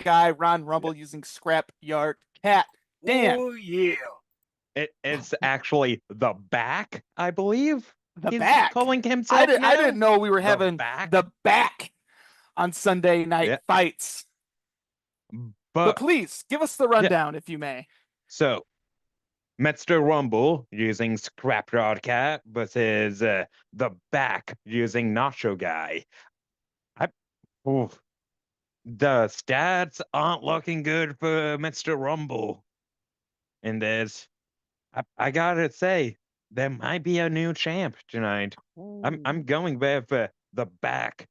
guy, Ron Rumble, using Scrapyard Cat. Dan, Oh yeah. It's actually the back, I believe. the He's back. calling I, himself I now. didn't know we were The having back. the back on Sunday night Yeah. fights. But please, give us the rundown, if you may. So, Mr. Rumble using Scrapyard Cat versus the back using Nacho Guy. Oof. The stats aren't looking good for Mr. Rumble. And I gotta say, there might be a new champ tonight. I'm going there for the back.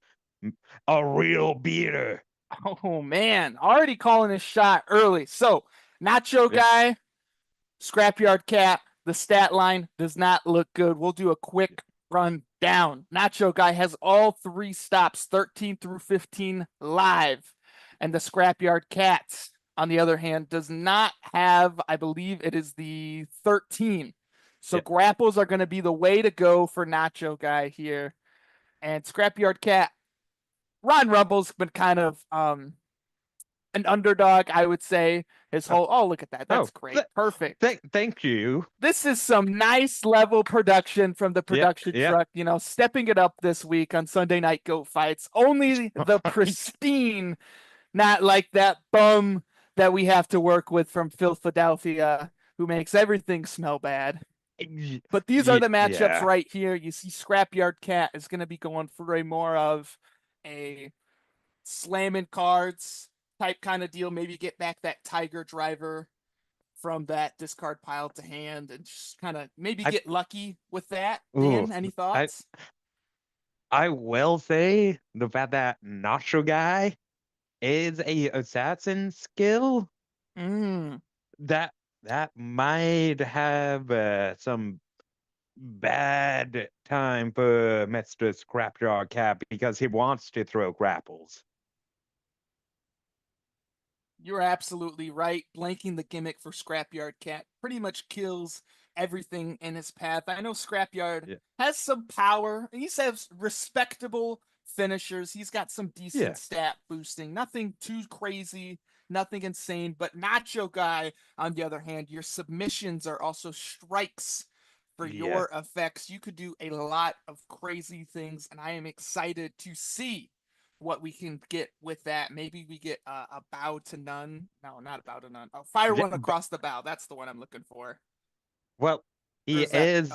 A real beater. Oh man, already calling his shot early. So, Nacho Guy, Scrapyard Cat, the stat line does not look good. We'll do a quick run down. Nacho Guy has all 3 stops, 13 through 15 live. And the Scrapyard Cat, on the other hand, does not have, I believe it is the 13. So grapples are going to be the way to go for Nacho Guy here. And Scrapyard Cat, Ron Rumble's been kind of an underdog, I would say. His whole look at that. That's great. Perfect. Thank you. This is some nice level production from the production truck, stepping it up this week on Sunday Night Goat Fights. Only the pristine, not like that bum that we have to work with from Philadelphia who makes everything smell bad. But these are the matchups right here. You see Scrapyard Cat is going to be going for a more of a slamming cards type kind of deal. Maybe get back that Tiger Driver from that discard pile to hand and just kind of maybe get lucky with that. Dan, any thoughts? I will say the fact that Nacho Guy is a assassin skill that might have some bad time for Mr. Scrapyard Cat because he wants to throw grapples. You're absolutely right. Blanking the gimmick for Scrapyard Cat pretty much kills everything in his path. I know Scrapyard has some power. He has respectable finishers. He's got some decent stat boosting. Nothing too crazy, nothing insane. But Nacho Guy, on the other hand, your submissions are also strikes for your effects. You could do a lot of crazy things, and I am excited to see what we can get with that. Maybe we get a bow to none. No, not a bow to none. Oh, fire one across the bow. That's the one I'm looking for. Well, he is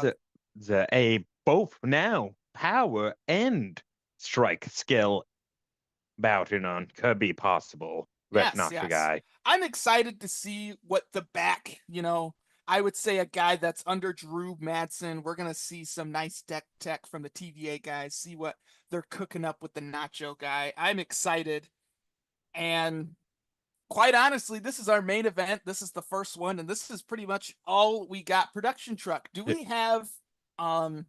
a both now power and strike skill bow to none could be possible. That's not the guy. I'm excited to see what the back, I would say a guy that's under Drew Madsen. We're going to see some nice deck tech from the TVA guys, see what they're cooking up with the Nacho Guy. I'm excited. And quite honestly, this is our main event. This is the first one, and this is pretty much all we got. Production truck. Do we have the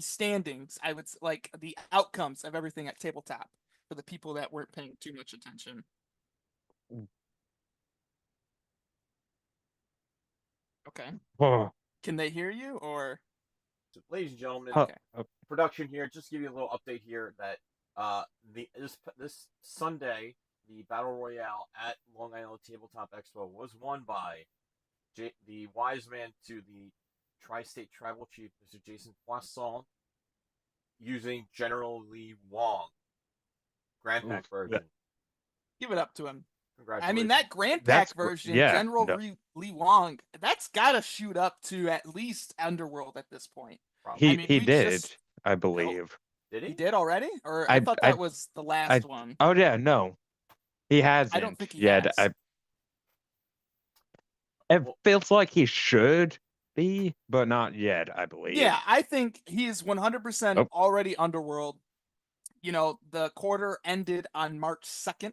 standings? I would like the outcomes of everything at tabletop for the people that weren't paying too much attention. Okay. Can they hear you or? So, ladies and gentlemen, production here. Just give you a little update here that this Sunday the Battle Royale at Long Island Tabletop Expo was won by the wise man to the Tri-State Tribal Chief, Mr. Jason Poisson, using General Lee Wong Grand Pack version. Give it up to him. Congratulations. I mean, that Grand Pack version, General Lee Wong, that's got to shoot up to at least Underworld at this point. He did, I believe. Did he? He did already? Or I thought that was the last one. Oh, yeah, no. He hasn't. I don't think he has. It feels like he should be, but not yet, I believe. Yeah, I think he is 100% already Underworld. The quarter ended on March 2nd.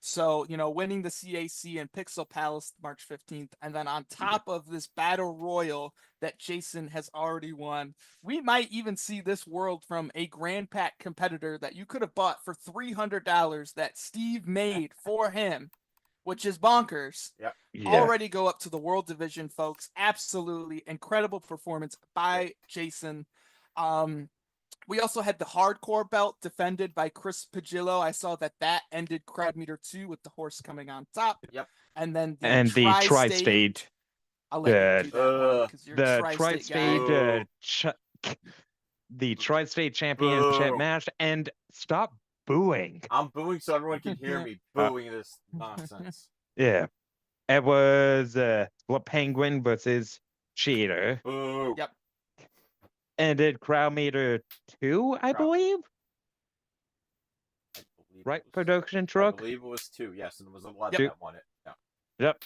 So, winning the CAC and Pixel Palace March 15th. And then on top of this Battle Royal that Jason has already won, we might even see this world from a Grand Pack competitor that you could have bought for $300 that Steve made for him, which is bonkers. Already go up to the World Division, folks. Absolutely incredible performance by Jason. We also had the hardcore belt defended by Chris Pagillo. I saw that ended Crowd Meter 2 with the horse coming on top. Yep. And then the tri-state. I'll let you do that one because you're a The tri-state guy. tri-state, the tri-state championship Boo. match, and stop booing. I'm booing so everyone can hear me booing this nonsense. Yeah, it was the Penguin versus Cheater. Boo. Yep. Ended Crowd Meter 2, I believe. I believe Right, it was- production I truck. believe it was 2. Yes, and it was 11 Yep. that won it. Yeah. Yep.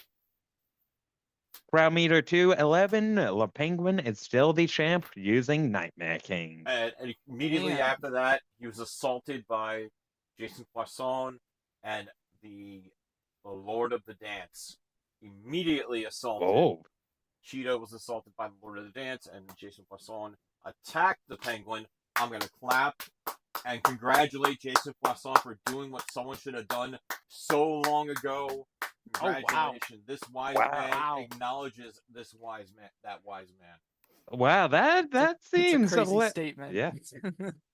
Crowd Meter 2, 11. Le Penguin is still the champ using Nightmare King. And immediately Man. after that, he was assaulted by Jason Poisson and the Lord of the Dance. Immediately assaulted. Oh, Cheetah was assaulted by the Lord of the Dance, and Jason Poisson attacked the Penguin. I'm going to clap and congratulate Jason Poisson for doing what someone should have done so long ago. Oh, wow. Congratulations. This wise Wow. man acknowledges that wise man. wow, that It's seems a crazy li- statement. Yeah.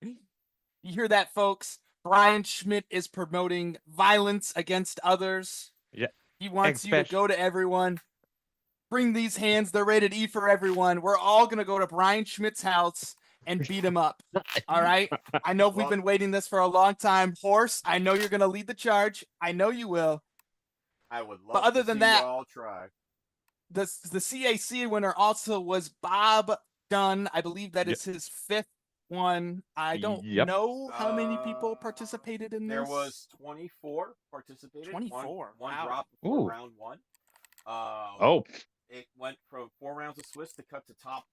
You hear that, folks? Brian Schmidt is promoting violence against others. Yeah. He wants you to Especially- go to everyone. Bring these hands. They're rated E for everyone. We're all going to go to Brian Schmidt's house and beat him up. All right? I know we've been waiting this for a long time. Horse, I know you're going to lead the charge. I know you will. I would love But other to than see that- you all try. The CAC winner also was Bob Dunn. I believe that is his 5th one. I don't Yep. know how many people participated in There this. was 24 participated. 24, One wow. drop before Ooh. round 1. Oh, It went from 4 rounds of Swiss to cut to top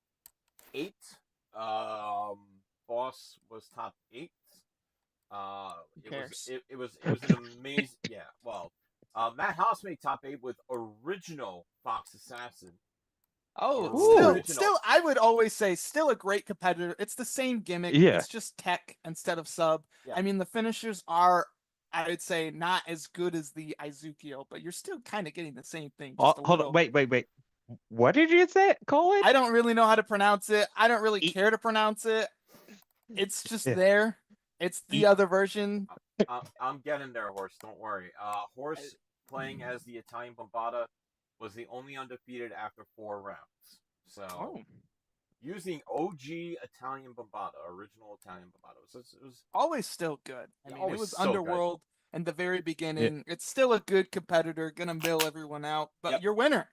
8. Boss was top 8. cares? It was an amazing. Yeah, well, Matt Haas made top 8 with original Fox Assassin. Oh, Ooh. still, I would always say, still a great competitor. It's the same gimmick. Yeah. It's just tech instead of sub. Yeah. I mean, the finishers are, I would say, not as good as the Izukio, but you're still kind of getting the same thing. Just a hold little- on, wait. What did you say, Colin? I don't really know how to pronounce it. I don't really E- care to pronounce it. It's just Yeah. there. It's the E- other version. I'm getting there, Horse. Don't worry. Horse playing as the Italian Bombata was the only undefeated after 4 rounds. So Oh, using OG Italian Bombata, original Italian Bombata, it was always still good. I Yeah, mean, it always was so good. Underworld in the very beginning. It's still a good competitor, gonna mill everyone out, but Yep. you're winner.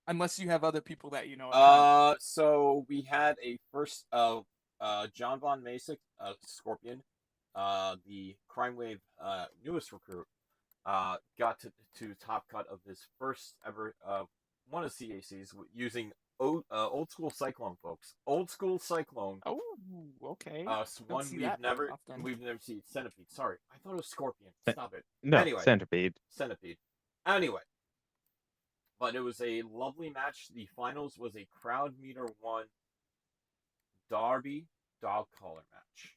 Unless you have other people that you know. are So we had a first John Von Masick, Scorpion, the Crime Wave newest recruit, got to top cut of his first ever one of CACs using old school Cyclone, folks. Old school Cyclone. Oh, okay. One see we've that very never often. seen. Centipede. Sorry, I thought it was Scorpion. Stop it. No, anyway. Centipede. Centipede. Anyway, but it was a lovely match. The finals was a Crowd Meter 1 Derby dog collar match.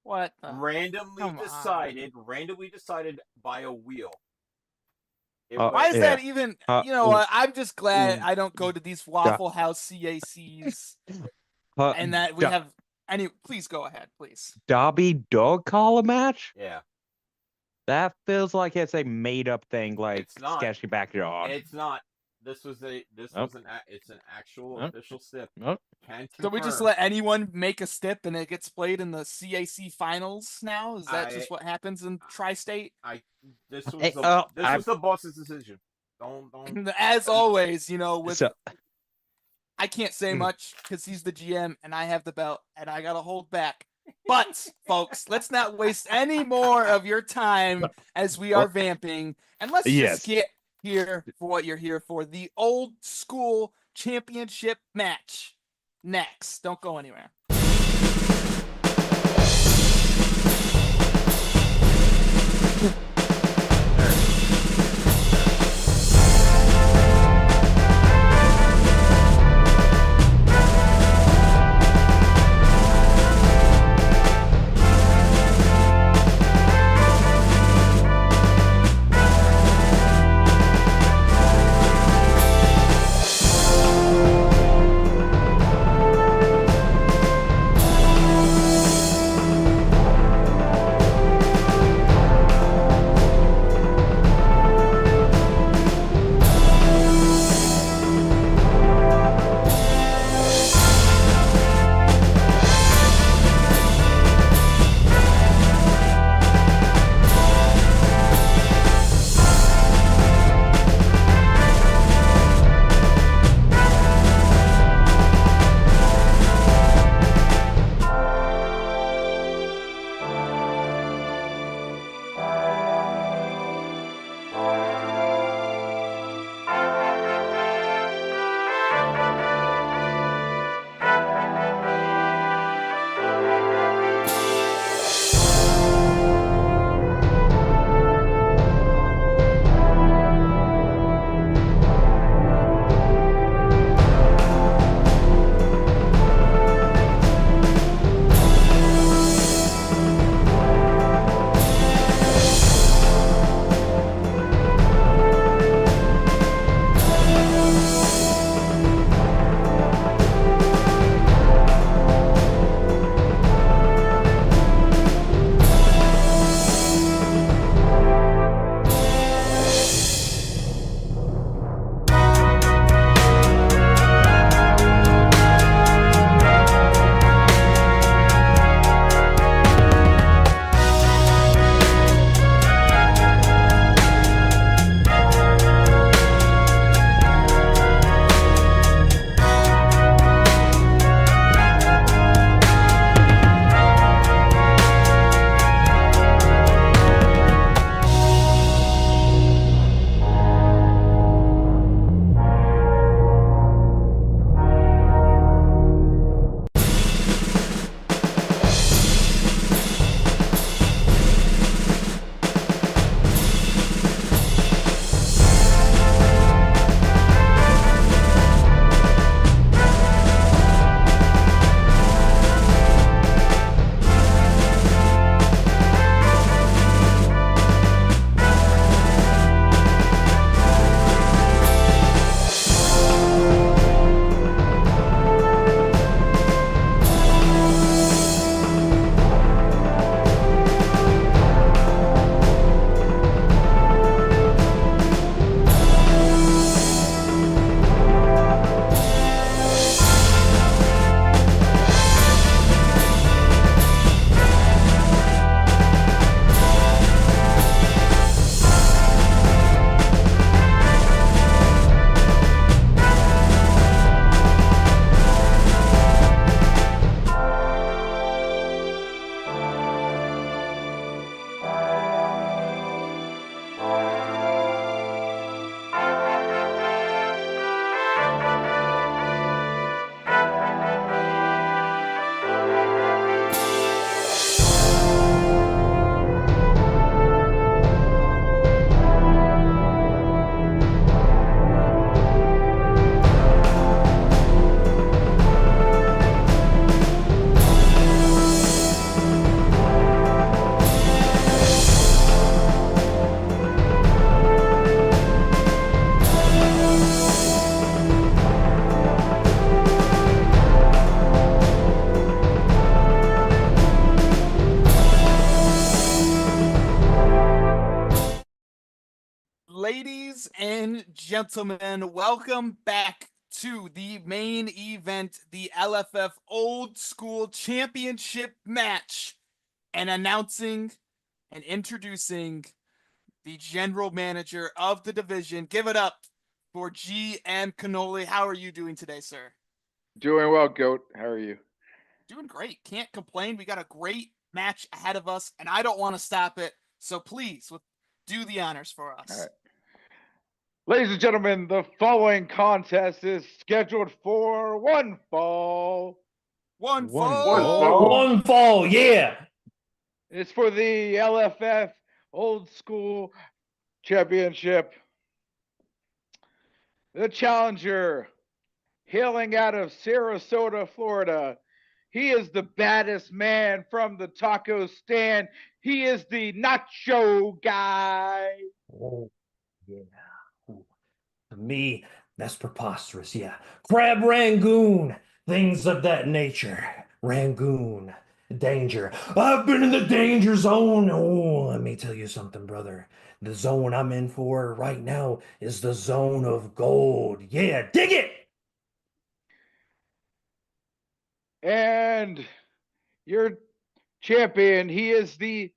What? the- randomly come on. decided by a wheel. It Why is Yeah. that even? You know ooh, what? I'm just glad ooh. I don't go to these Waffle House CACs and that we Da- have. Any? Please go ahead, please. Derby dog collar match? Yeah, That feels like it's a made up thing, like It's not. sketchy backyard. it's not. This was Nope. it's an actual Nope. official stip. Nope. Can So we just confirm. let anyone make a stip and it gets played in the CAC finals now? Is that just what happens in Tri-State? This was Hey, the boss's decision. Don't. As always, you know, with So, I can't say Mm. much because he's the GM and I have the belt and I gotta hold back. But folks, let's not waste any more of your time as we are vamping, and let's Yes. just get here for what you're here for: the old school championship match. Next, don't go anywhere. Ladies and gentlemen, welcome back to the main event, the LFF Old School Championship match, and announcing and introducing the general manager of the division. Give it up for GM Cannoli. How are you doing today, sir? Doing well, Goat. How are you? Doing great. Can't complain. We got a great match ahead of us, and I don't want to stop it. So please, do the honors for us. All right. Ladies and gentlemen, the following contest is scheduled for one fall. One One fall. One fall, yeah. It's for the LFF Old School Championship. The challenger, hailing out of Sarasota, Florida. He is the baddest man from the taco stand. He is the Nacho Guy. Oh, yeah. Ooh. To me, that's preposterous, yeah. Crab Rangoon, things of that nature. Rangoon, danger. I've been in the danger zone. Oh, let me tell you something, brother. The zone I'm in for right now is the zone of gold. Yeah, dig it! And your champion, he is the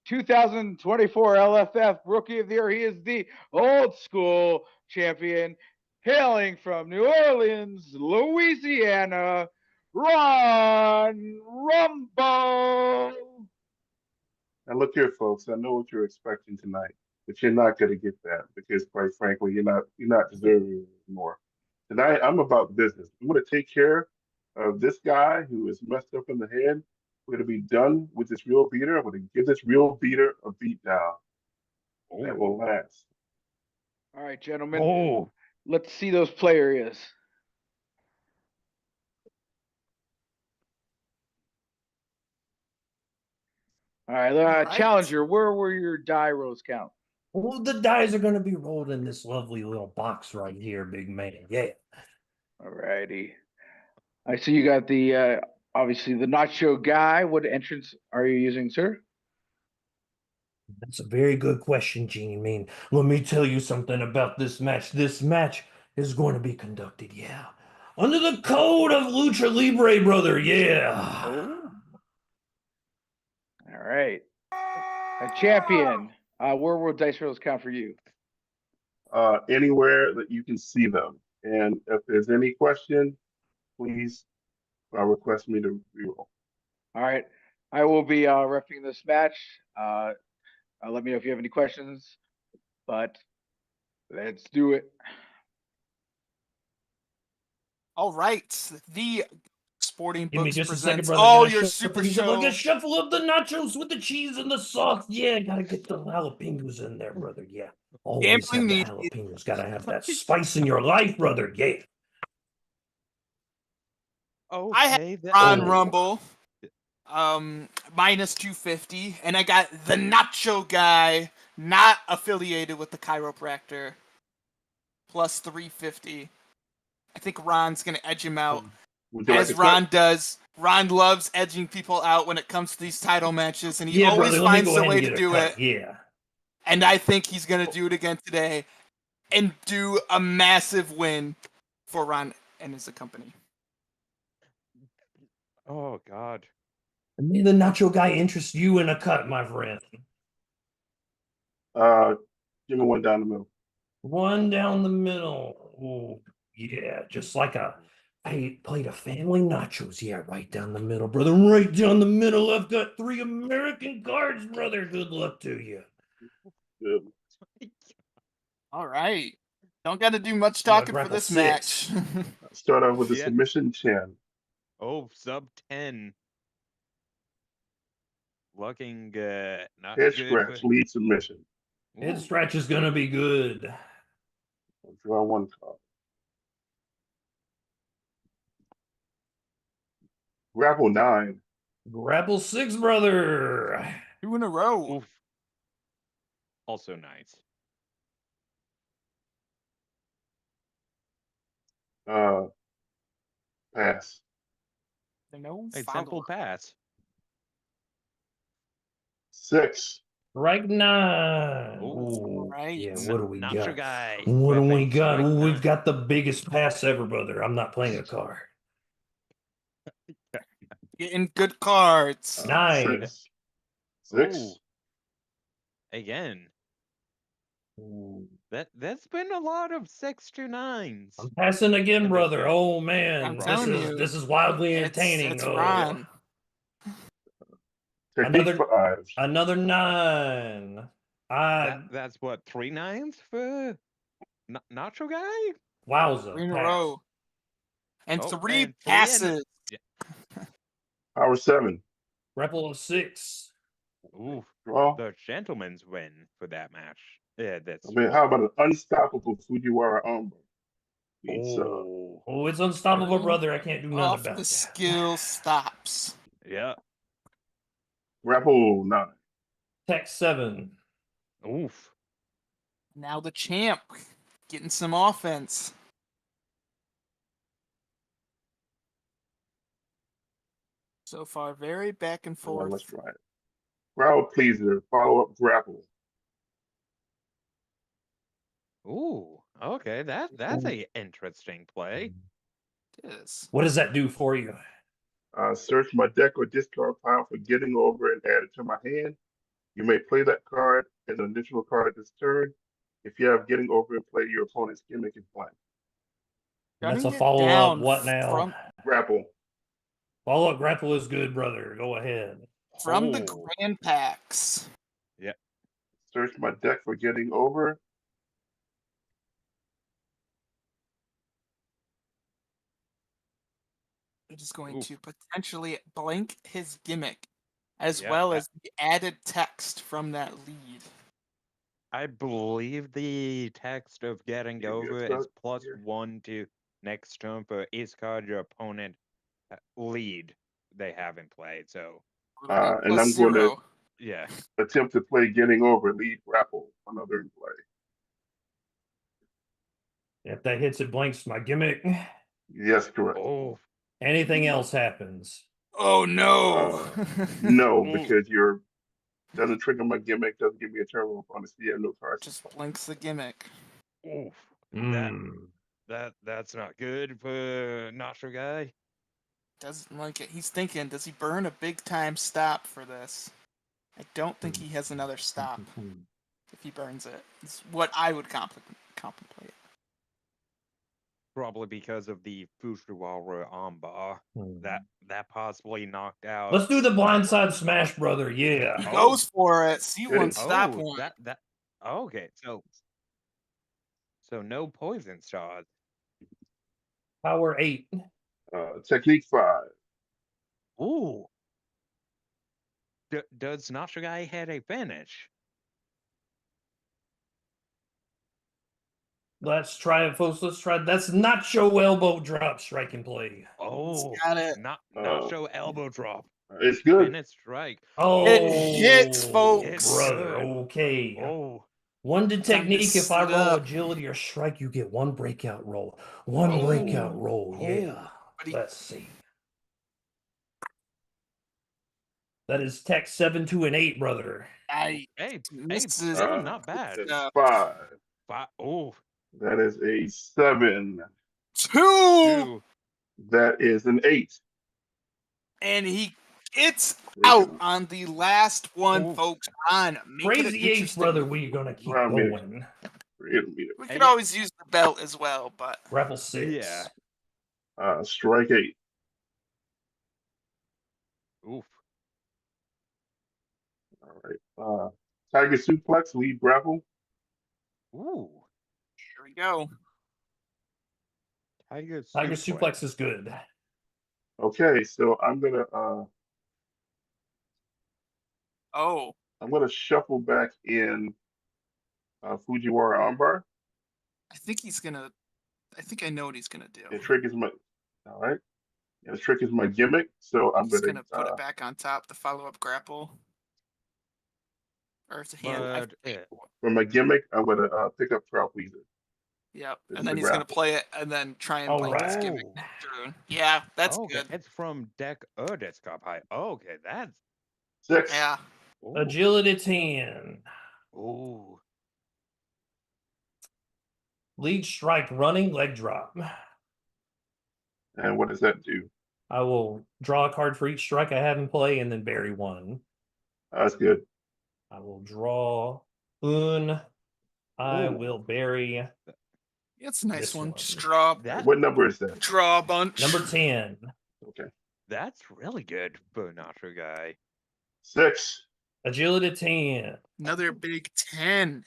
2024 LFF Rookie of the Year. He is the Old School Champion, hailing from New Orleans, Louisiana, Ron Rumble. Now look here, folks. I know what you're expecting tonight, but you're not going to get that because, quite frankly, you're not deserving anymore. Tonight, I'm about business. I'm going to take care of this guy who is messed up in the head. We're going to be done with this real beater. I'm going to give this real beater a beat down that will last. All right, gentlemen. Oh, Let's see those play areas. All right, Right. Challenger, where were your die rolls count? Well, the dice are going to be rolled in this lovely little box right here, big man. Yeah. All righty. I see you got the obviously the Nacho Guy. What entrance are you using, sir? That's a very good question, Gene. I mean, let me tell you something about this match. This match is going to be conducted, yeah, under the code of Lucha Libre, brother. Yeah. Oh. All right. A champion. Where will dice rolls count for you? Anywhere that you can see them. And if there's any question, please request me to reroll. All right. I will be repping this match. Let me know if you have any questions, but let's do it. All right. The Sporting Give me Books just a second, presents brother. all Gotta your shuffle super these up like a shows. shuffle of the nachos with the cheese and the sauce. Yeah, gotta get the jalapenos in there, brother. Yeah. Always have the Gambling jalapenos. Gotta have that spice in your life, brother. Yeah. I have okay. Ron Oh. Rumble, minus 250, and I got the Nacho Guy, not affiliated with the chiropractor, plus 350. I think Ron's gonna edge him out, Would you like as to Ron does. Ron loves edging people out when it comes to these title matches, and he Yeah, always brother. Let me finds go a ahead way and to get a do cut. it. Yeah. And I think he's gonna do it again today, and do a massive win for Ron and his company. Oh God. May the Nacho Guy interest you in a cut, my friend. give me one down the middle? One down the middle. Oh, yeah, just like I played a family nachos. Yeah, right down the middle, brother. Right down the middle. I've got 3 American cards, brother. Good luck to you. Good. All right. Don't got to do much Yeah, talking for grapple this 6. match. Start off with the Yeah. submission 10. Oh, sub 10. Looking not Head good. scratch, lead submission. Head Ooh. scratch is gonna be good. I'll draw one card. Grapple 9. Grapple 6, brother. 2 in a row. Oof. Also nice. Pass. No A follow simple pass. 6. Strike 9. Ooh. Ooh, Right. yeah, what do we Nacho got? guy. What do with a we got? strike Ooh, we've 9. got the biggest pass ever, brother. I'm not playing a card. Getting good cards. 9. Six. Six. Ooh. Again. Ooh. That's been a lot of 6 to 9s. I'm passing again, in this brother. game. Oh man, I'm this telling is you, this is wildly entertaining. It's Oh. Ron. Technique Another- 5. Another 9. That's what, 3 9s for Nacho guy? Wowza. 3 in a pass. row. And Oh, 3 and 3 passes. Power 7. Grapple of 6. Ooh, Draw. the gentleman's win for that match. Yeah, that's. I mean, how about an unstoppable Fujiwara armbar? Oh, it's unstoppable, Ooh. brother. I can't do nothing Off about the that. skill stops. Yeah. Grapple 9. Tech 7. Oof. Now the champ getting some offense. So far, very back and Well, let's forth. try it. Crowd pleaser. Follow up grapple. Ooh. Okay, that's a interesting play. It is. What does that do for you? Search my deck or discard pile for getting over and add it to my hand. You may play that card as an additional card this turn. If you have getting over and play, your opponent's gimmick is blank. That's a Shutting it follow up. down What now? Grapple. Follow up grapple is good, brother. Go ahead. From the Oh. Grand Packs. Search my deck for getting over. It is going Oof. to potentially blank his gimmick, as Yeah, well that- as the added text from that lead. I believe the text of getting Give me a over sec is plus here. 1 to next turn for each card your opponent lead they haven't played. So And Plus I'm going to 0. yeah. attempt to play getting over, lead grapple, another in play. If that hits, it blanks my gimmick. Yes, correct. Oh. Anything else happens. Oh no! No, Ooh. because you're doesn't trigger my gimmick, doesn't give me a turn on it. You have no cards. Just blanks the gimmick. Oof. Mm. That's not good for Nacho guy. Doesn't like it. He's thinking, does he burn a big time stop for this? I don't think he has another stop if he burns it. It's what I would contemplate. Probably because of the Fujiwara armbar that possibly knocked out. Let's do the blindside smash, brother. Yeah. He Oh. goes for it. See Good. one stop one. That okay. So no poison stars. Power 8. Technique 5. Ooh. Does Nacho guy had a finish? Let's try it, folks. Let's try it. That's Nacho elbow drop strike and play. Oh, got it. Nacho elbow drop. It's good. Finish strike. Oh, It hits, folks. It's brother. good. Okay. Oh, One to Time to technique. If I sit roll up. agility or strike, you get one breakout roll. One breakout roll. Yeah. But he- Let's see. That is tech 7, 2, and 8, brother. I hey, misses. still not bad. That's 5. Oh, That is a 7. 2! two. That is an 8. And he gets out on the last one, Oof. folks. On make it Crazy 8, interesting. brother. We're going to keep Round me. going. We could always use the belt as well, but Grapple 6. Yeah. Strike 8. Oof. All right. Tiger suplex, lead grapple. Ooh. here we go. Tiger Suplex is good. Okay, so I'm gonna Oh, I'm gonna shuffle back in Fujiwara armbar. I think I know what he's gonna do. The trick is my all right. And the trick is my gimmick, so I'm He's gonna gonna put it back on top, the follow-up grapple. Or it's a hand. for my gimmick, I'm gonna pick up Crowd Pleaser. Yep. This And is then the he's gonna grapple. play it and then try and blank his gimmick Oh. through. Yeah, that's Okay, good. it's from deck or discard pie. Okay, that's 6. Yeah. Ooh. Agility 10. Ooh. Lead strike running leg drop. And what does that do? I will draw a card for each strike I have in play and then bury one. That's good. I will draw un. I Ooh. will bury It's a nice this one. one. Just draw, That What number is that? draw a bunch. Number 10. Okay. that's really good for Nacho Guy. 6. Agility 10. Another big 10.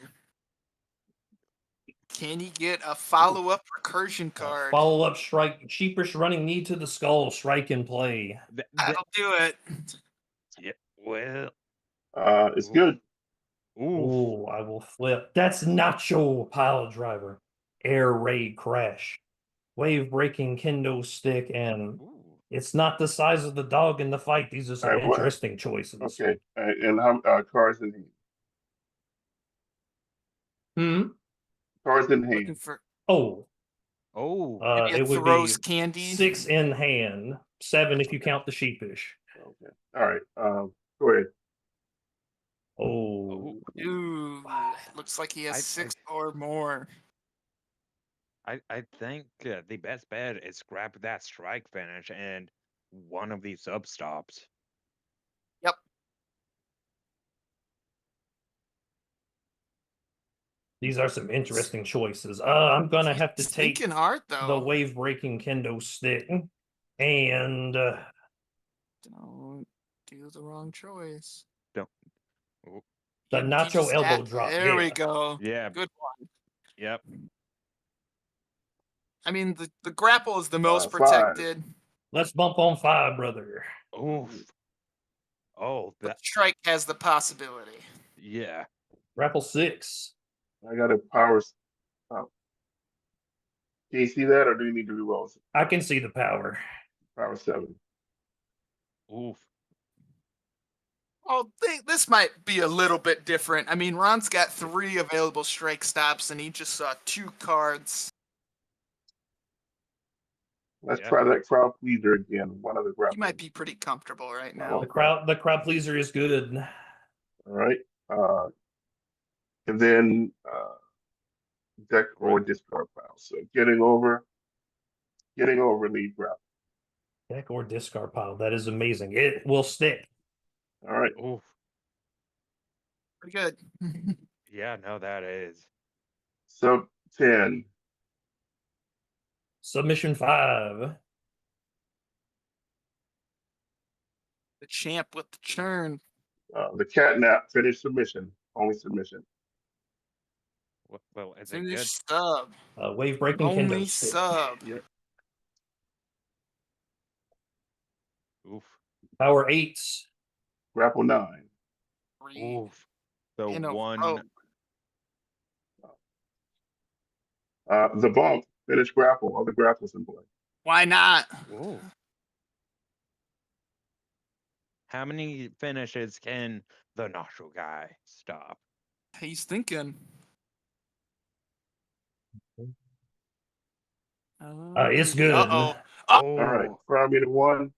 Can you get a follow-up recursion card? Follow up strike. Cheapest running knee to the skull. Strike in play. That'll do it. Yeah. Well. It's Ooh. good. Ooh. Oh, I will flip. That's Nacho Pile Driver. Air raid crash. Wave breaking kendo stick, and Ooh. it's not the size of the dog in the fight. These are some Alright, what- interesting choices. Okay. And how cards in hand? Hmm. Cards in Looking hand. for Oh. maybe It would throws be candy. 6 in hand, 7 if you count the sheepish. Okay. All right. Go ahead. Oh, Ooh, looks like he has I- 6 or more. I think the best bet is grab that strike finish and one of these sub stops. Yep. these are some interesting choices. I'm gonna have to He's take thinking hard the though. wave breaking kendo stick, and Don't do the wrong choice. Don't. the He nacho just elbow had- drop. There we Yeah. go. Yeah. Good one. Yep. I mean, the grapple is the most 5. protected. Let's bump on 5, brother. Oof. Oh, But that. strike has the possibility. Yeah. Grapple 6. I got a power. Can you see that, or do you need to re-roll? I can see the power. Power 7. Oof. Oh, this might be a little bit different. I mean, Ron's got 3 available strike stops, and he just saw 2 cards. Let's Yeah. try that crowd pleaser again. One of the He grapple. might be pretty comfortable right Oh, now. The crowd pleaser is good. All right. And then deck or discard pile. So getting over lead grapple. Deck or discard pile. That is amazing. It will stick. All right. Oof. Pretty good. Yeah, no, that is. Sub 10. Submission 5. The champ with the churn. The catnap finish submission. Only submission. Well, is it Finish good? sub. Wave breaking Only kendo stick. sub. Yep. Oof. Power 8s. Grapple 9. 3 Oof. The in a one. row. The bump finish grapple. Other grapples in play. Why not? Ooh. How many finishes can the Nacho Guy stop? He's thinking. It's good. Uh-oh. All right. Crowd meter 1.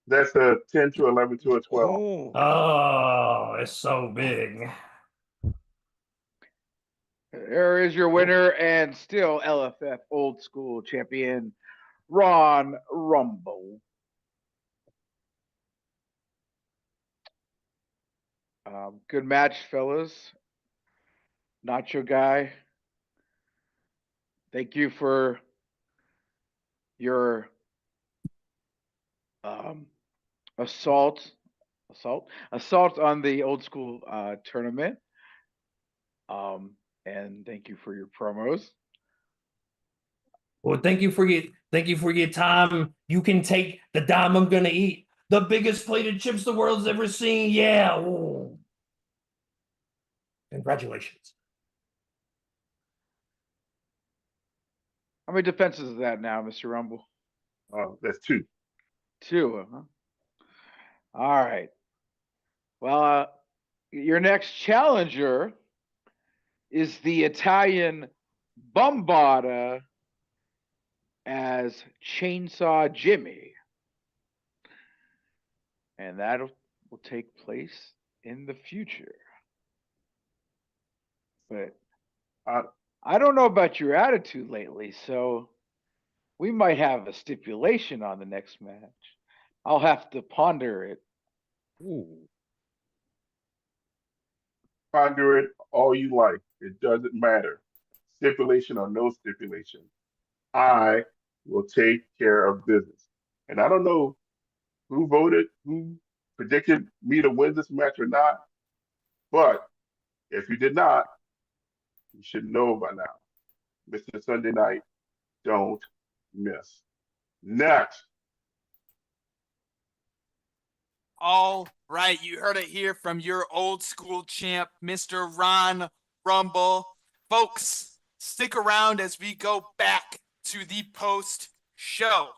That's a 10 to 11 to a 12. Oh. Oh, it's so big. There is your winner and still LFF old school champion, Ron Rumble. Good match, fellas. Nacho Guy. Thank you for your assault on the old school tournament. And thank you for your promos. Well, thank you for your time. You can take the dime I'm gonna eat. The biggest plate of chips the world's ever seen. Yeah. Ooh. Congratulations. How many defenses is that now, Mr. Rumble? That's 2. 2, huh? All right. Well, your next challenger is the Italian Bombada as Chainsaw Jimmy. And will take place in the future. But I don't know about your attitude lately, so we might have a stipulation on the next match. I'll have to ponder it. Ooh. Ponder it all you like. It doesn't matter. Stipulation or no stipulation. I will take care of business. And I don't know who voted, who predicted me to win this match or not, but if you did not, you should know by now. Mr. Sunday Night, don't miss. Next. All right, you heard it here from your old school champ, Mr. Ron Rumble. Folks, stick around as we go back to the post show.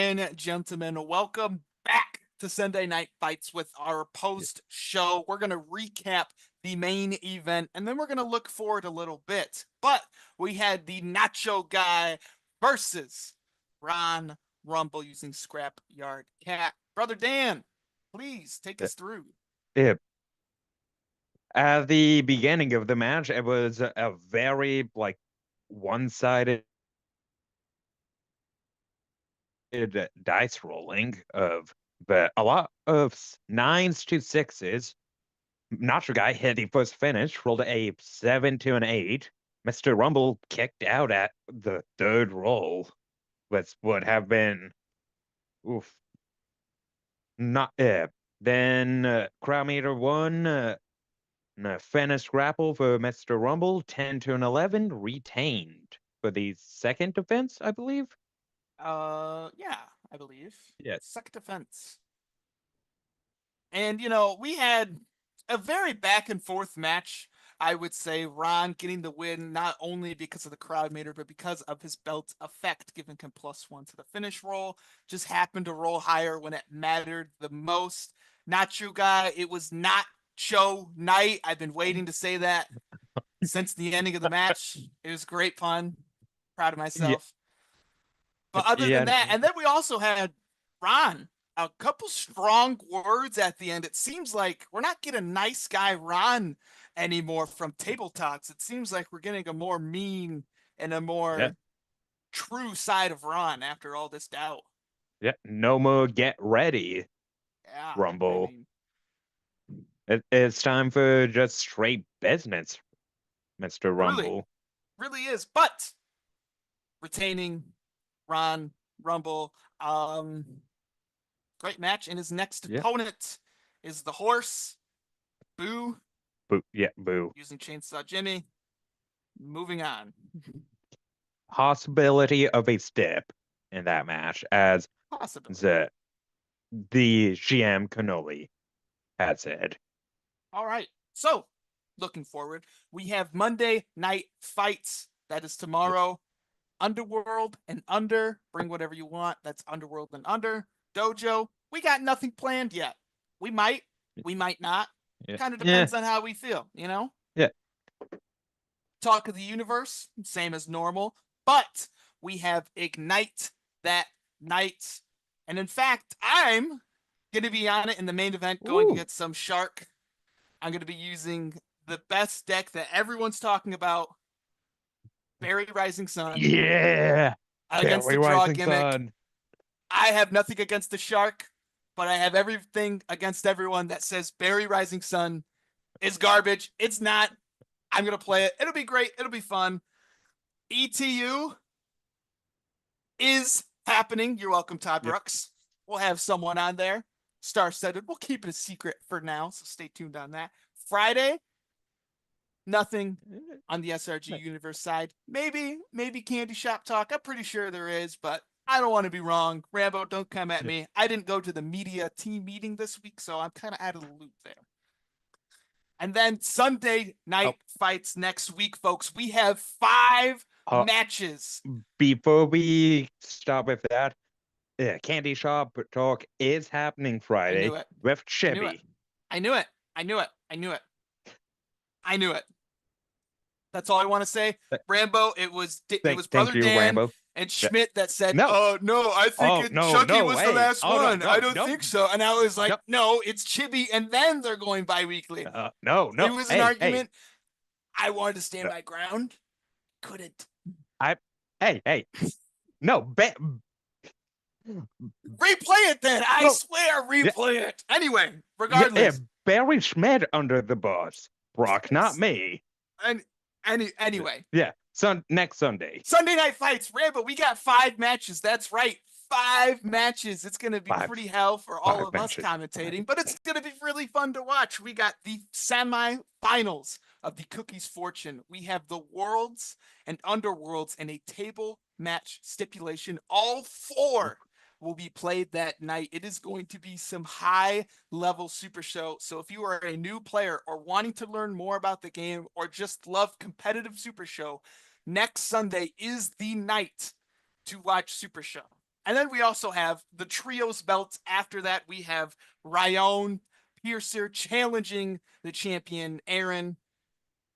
and gentlemen, welcome back to Sunday Night Fights with our post show. We're going to recap the main event and then we're going to look forward a little bit. But we had the Nacho Guy versus Ron Rumble using Scrapyard Cat. Brother Dan, please take us through. Yeah. At the beginning of the match, it was a very one-sided dice rolling of a lot of 9s to 6s. Nacho Guy hit the first finish, rolled a 7 to an 8. Mr. Rumble kicked out at the third roll, which would have been not then Crowd Meter won. Finish grapple for Mr. Rumble, 10 to an 11, retained for the second defense, I believe. Yeah, I believe. Yes. Second defense. And, we had a very back and forth match. I would say Ron getting the win, not only because of the crowd meter, but because of his belt effect, giving him +1 to the finish roll. Just happened to roll higher when it mattered the most. Nacho Guy, it was not show night. I've been waiting to say that since the ending of the match. It was great fun. Proud of myself. But other than that, and then we also had Ron, a couple strong words at the end. It seems like we're not getting nice guy Ron anymore from Table Talks. It seems like we're getting a more mean and a more true side of Ron after all this doubt. Yeah, no more get ready, Rumble. It's time for just straight business, Mr. Rumble. Really is, but retaining Ron Rumble. Great match, and his next opponent is the Horse. Boo. Boo. Yeah, Boo. Using Chainsaw Jimmy. Moving on. Possibility of a step in that match, as the GM Cannoli had said. All right. So, looking forward, we have Monday Night Fights. That is tomorrow. Underworld and Under. Bring whatever you want. That's Underworld and Under. Dojo. We got nothing planned yet. We might not. Kind of depends on how we feel, Yeah. Talk of the Universe, same as normal. But we have Ignite that night. And in fact, I'm going to be on it in the main event, going to get some Shark. I'm going to be using the best deck that everyone's talking about, Barry Rising Sun. Yeah. Against the draw gimmick. Sun. I have nothing against the Shark, but I have everything against everyone that says Barry Rising Sun is garbage. It's not. I'm going to play it. It'll be great. It'll be fun. ETU is happening. You're welcome, Todd Brooks. We'll have someone on there. Star-studded. We'll keep it a secret for now, so stay tuned on that. Friday, nothing on the SRG Universe side. Maybe Candy Shop Talk. I'm pretty sure there is, but I don't want to be wrong. Rambo, don't come at me. I didn't go to the media team meeting this week, so I'm kind of out of the loop there. And then Sunday Night Fights next week, folks. We have 5 matches. Before we stop with that, Candy Shop Talk is happening Friday with Chibi. I knew it. That's all I want to say. Rambo, it was Brother Dan Rambo. And Schmidt that said, no, I think Chucky was the last one. I don't think so. And I was like, no, it's Chibi. And then they're going bi-weekly. No. It was an argument. I wanted to stand my ground. Couldn't. No, replay it then. I swear, replay it. Anyway, regardless. Barry Schmidt under the bus. Brock, not me. And anyway. Yeah. Next Sunday. Sunday Night Fights. Rambo, we got 5 matches. That's right. 5 matches. It's going to be pretty hell for all of us commentating, but it's going to be really fun to watch. We got the semi-finals of the Cookies Fortune. We have the Worlds and Underworlds in a table match stipulation. All 4 will be played that night. It is going to be some high-level Super Show. So if you are a new player or wanting to learn more about the game or just love competitive Super Show, next Sunday is the night to watch Super Show. And then we also have the trios belts. After that, we have Ryan Piercer challenging the champion Aaron.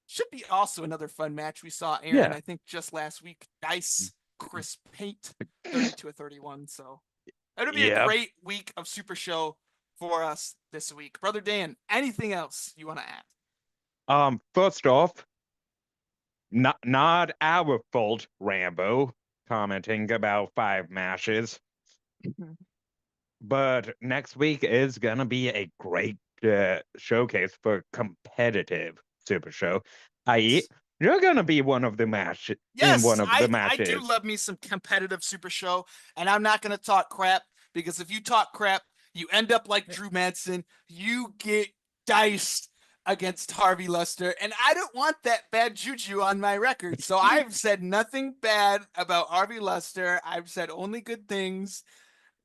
Should be also another fun match. We saw Aaron, Yeah. I think, just last week, dice Chris Paint 30-31. So it'll be a Yep. great week of Super Show for us this week. Brother Dan, anything else you want to add? First off, not our fault, Rambo, commenting about 5 matches. But next week is gonna be a great showcase for competitive Super Show. I.e., you're gonna be one of the matches Yes, in one of the I matches. do love me some competitive Super Show, and I'm not going to talk crap, because if you talk crap, you end up like Drew Madsen. You get diced against Harvey Lester, and I don't want that bad juju on my record. So I've said nothing bad about Harvey Lester. I've said only good things.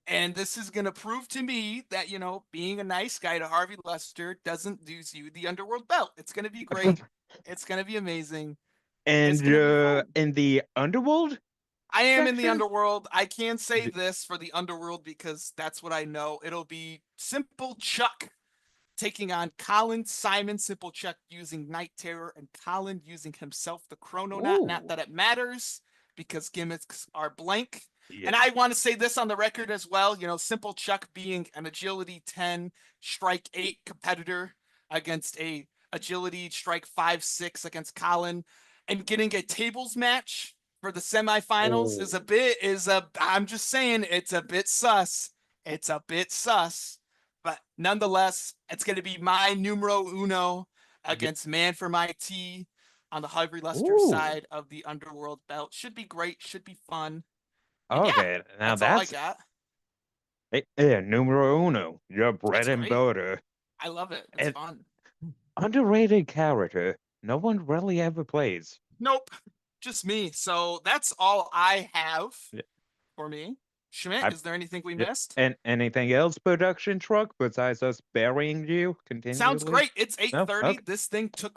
And this is going to prove to me that, you know, being a nice guy to Harvey Lester doesn't lose you the Underworld belt. It's going to be great. It's going to be amazing. And It's gonna be fun. in the underworld, I am in the section? Underworld. I can say this for the Underworld because that's what I know. It'll be Simple Chuck taking on Colin Simon. Simple Chuck using Night Terror and Colin using himself the Chrononaut. Not Ooh. that it matters because gimmicks are blank. Yeah. And I want to say this on the record as well. You know, Simple Chuck being an Agility 10, Strike 8 competitor against a Agility Strike 5-6 against Colin, and getting a tables match for the semifinals I'm just saying, it's a bit sus. It's a bit sus. But nonetheless, it's going to be my numero uno against Man for My T on the Harvey Lester Ooh. side of the Underworld belt. Should be great. Should be fun. And yeah, Okay, now that's all I that's got. numero uno, your bread It's and great. butter. I love it. It's And- fun. Underrated character. No one really ever plays. Nope. Just me. So that's all I have Yeah. for me. Schmidt, I- is there anything we Yeah. missed? And anything else, production truck, besides us burying you continually? Sounds great. It's No? 8:30. Okay. This thing took